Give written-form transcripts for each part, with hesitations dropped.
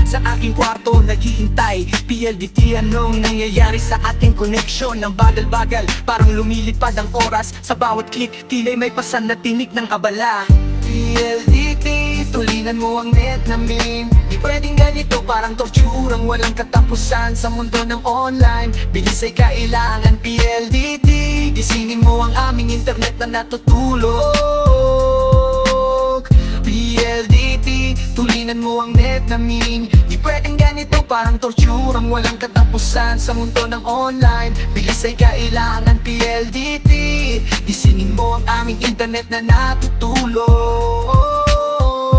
Sa aking kwarto naghihintay, PLDT, anong nangyayari sa ating koneksyon? Ang bagal-bagal, parang lumilipad ang oras. Sa bawat click, tila'y may pasan na tinig ng abala. PLDT, tulinan mo ang net namin. Di pwedeng ganito, parang torturang walang katapusan. Sa mundo ng online, bilis ay kailangan. PLDT, gisingin mo ang aming internet na natutulog. PLDT, tulinan mo ang net namin. Di pwedeng ganito, parang torturang walang katapusan. Sa mundo ng online, bilis ay kailangan. PLDT, gisingin mo ang aming internet na natutulog.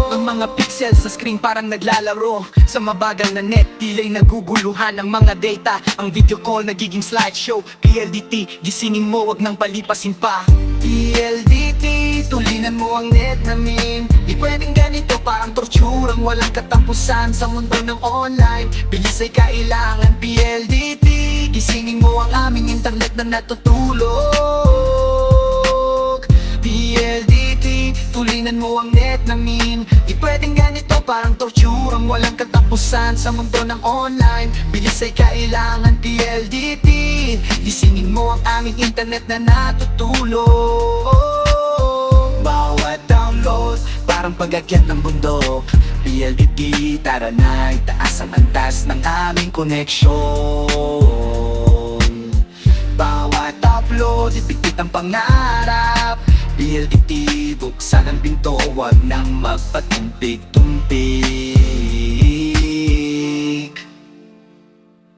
Ang mga pixel sa screen parang naglalaro sa mabagal na net, tila'y naguguluhan ang mga data. Ang video call nagiging slideshow. PLDT, gisingin mo, wag nang palipasin pa. PLDT, tulinan mo ang net namin. Di pwedeng ganito, parang torturang walang katapusan. Sa mundo ng online, bilis ay kailangan. PLDT, gisingin mo ang aming internet na natutulog. PLDT, tulinan mo ang net namin. Di pwedeng ganito, parang torturang walang katapusan. Sa mundo ng online, bilis ay kailangan. PLDT, gisingin mo ang aming internet na natutulog. Bawat download, parang pag-akyat ng bundok. PLDT, tara na, itaas ang antas ng aming koneksyon. Bawat upload, ipikit ang pangarap. PLDT, buksan ang pinto, huwag nang magpatumpik-tumpik.